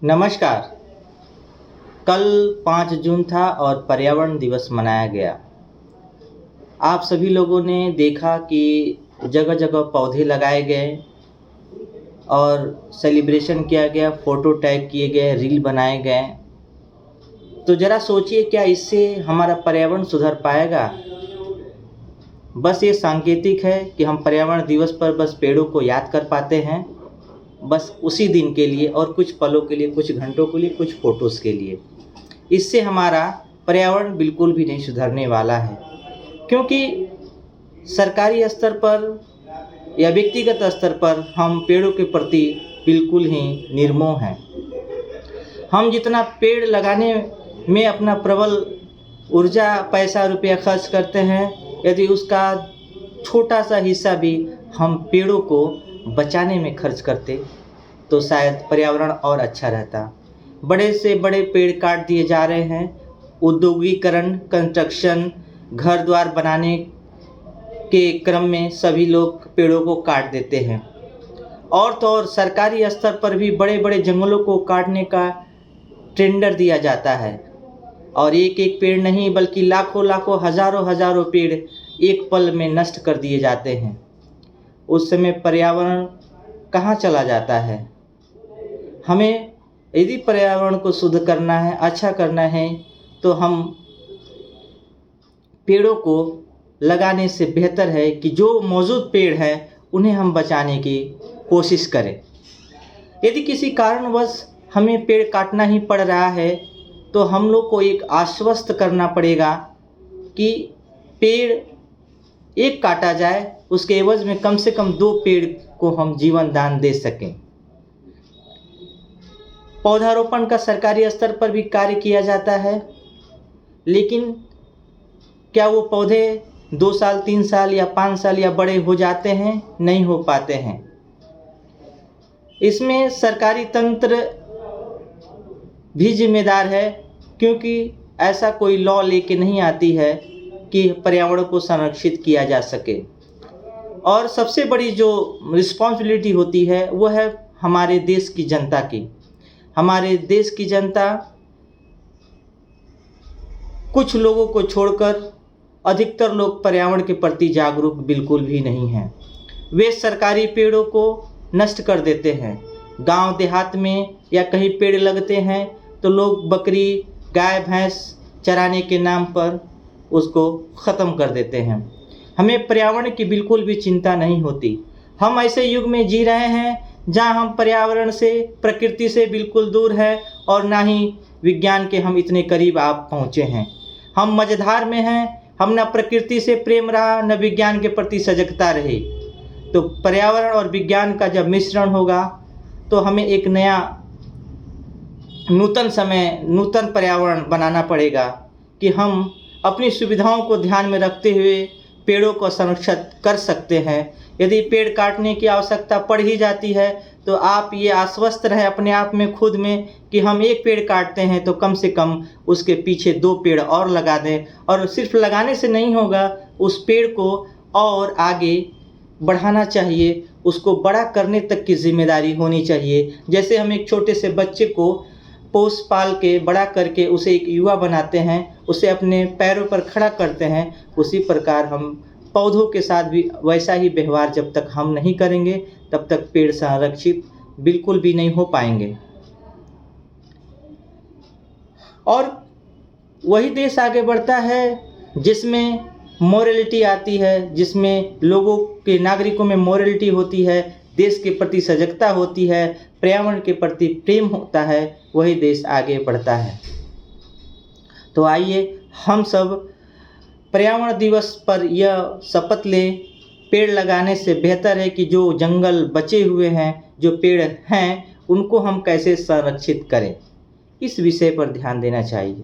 नमस्कार। कल 5 जून था और पर्यावरण दिवस मनाया गया। आप सभी लोगों ने देखा कि जगह जगह पौधे लगाए गए और सेलिब्रेशन किया गया, फ़ोटो टैग किए गए, रील बनाए गए। तो ज़रा सोचिए, क्या इससे हमारा पर्यावरण सुधर पाएगा? बस ये सांकेतिक है कि हम पर्यावरण दिवस पर बस पेड़ों को याद कर पाते हैं, बस उसी दिन के लिए और कुछ पलों के लिए, कुछ घंटों के लिए, कुछ फ़ोटोज़ के लिए। इससे हमारा पर्यावरण बिल्कुल भी नहीं सुधरने वाला है, क्योंकि सरकारी स्तर पर या व्यक्तिगत स्तर पर हम पेड़ों के प्रति बिल्कुल ही निर्मोह हैं। हम जितना पेड़ लगाने में अपना प्रबल ऊर्जा, पैसा, रुपया खर्च करते हैं, यदि उसका छोटा सा हिस्सा भी हम पेड़ों को बचाने में खर्च करते तो शायद पर्यावरण और अच्छा रहता। बड़े से बड़े पेड़ काट दिए जा रहे हैं। औद्योगिकरण, कंस्ट्रक्शन, घर द्वार बनाने के क्रम में सभी लोग पेड़ों को काट देते हैं। और तो और सरकारी स्तर पर भी बड़े बड़े जंगलों को काटने का टेंडर दिया जाता है और एक एक पेड़ नहीं बल्कि लाखों लाखों, हज़ारों हज़ारों पेड़ एक पल में नष्ट कर दिए जाते हैं। उस समय पर्यावरण कहाँ चला जाता है? हमें यदि पर्यावरण को शुद्ध करना है, अच्छा करना है, तो हम पेड़ों को लगाने से बेहतर है कि जो मौजूद पेड़ हैं उन्हें हम बचाने की कोशिश करें। यदि किसी कारणवश हमें पेड़ काटना ही पड़ रहा है तो हम लोग को एक आश्वस्त करना पड़ेगा कि पेड़ एक काटा जाए, उसके एवज में कम से कम 2 पेड़ को हम जीवन दान दे सकें। पौधारोपण का सरकारी स्तर पर भी कार्य किया जाता है, लेकिन क्या वो पौधे 2 साल, 3 साल या 5 साल या बड़े हो जाते हैं? नहीं हो पाते हैं। इसमें सरकारी तंत्र भी जिम्मेदार है, क्योंकि ऐसा कोई लॉ लेके नहीं आती है कि पर्यावरण को संरक्षित किया जा सके। और सबसे बड़ी जो रिस्पॉन्सिबिलिटी होती है वो है हमारे देश की जनता की। हमारे देश की जनता कुछ लोगों को छोड़कर अधिकतर लोग पर्यावरण के प्रति जागरूक बिल्कुल भी नहीं हैं। वे सरकारी पेड़ों को नष्ट कर देते हैं। गांव देहात में या कहीं पेड़ लगते हैं तो लोग बकरी, गाय, भैंस चराने के नाम पर उसको ख़त्म कर देते हैं। हमें पर्यावरण की बिल्कुल भी चिंता नहीं होती। हम ऐसे युग में जी रहे हैं जहां हम पर्यावरण से, प्रकृति से बिल्कुल दूर है और ना ही विज्ञान के हम इतने करीब आप पहुँचे हैं। हम मझधार में हैं। हम न प्रकृति से प्रेम रहा, न विज्ञान के प्रति सजगता रही। तो पर्यावरण और विज्ञान का जब मिश्रण होगा तो हमें एक नया नूतन पर्यावरण बनाना पड़ेगा कि हम अपनी सुविधाओं को ध्यान में रखते हुए पेड़ों को संरक्षित कर सकते हैं। यदि पेड़ काटने की आवश्यकता पड़ ही जाती है तो आप ये आश्वस्त रहें अपने आप में, खुद में, कि हम एक पेड़ काटते हैं तो कम से कम उसके पीछे 2 पेड़ और लगा दें। और सिर्फ लगाने से नहीं होगा, उस पेड़ को और आगे बढ़ाना चाहिए, उसको बड़ा करने तक की जिम्मेदारी होनी चाहिए। जैसे हम एक छोटे से बच्चे को पोस पाल के बड़ा करके उसे एक युवा बनाते हैं, उसे अपने पैरों पर खड़ा करते हैं, उसी प्रकार हम पौधों के साथ भी वैसा ही व्यवहार जब तक हम नहीं करेंगे तब तक पेड़ संरक्षित बिल्कुल भी नहीं हो पाएंगे। और वही देश आगे बढ़ता है जिसमें मोरलिटी आती है, जिसमें लोगों के, नागरिकों में मोरलिटी होती है, देश के प्रति सजगता होती है, पर्यावरण के प्रति प्रेम होता है, वही देश आगे बढ़ता है। तो आइए हम सब पर्यावरण दिवस पर यह शपथ लें, पेड़ लगाने से बेहतर है कि जो जंगल बचे हुए हैं, जो पेड़ हैं, उनको हम कैसे संरक्षित करें, इस विषय पर ध्यान देना चाहिए।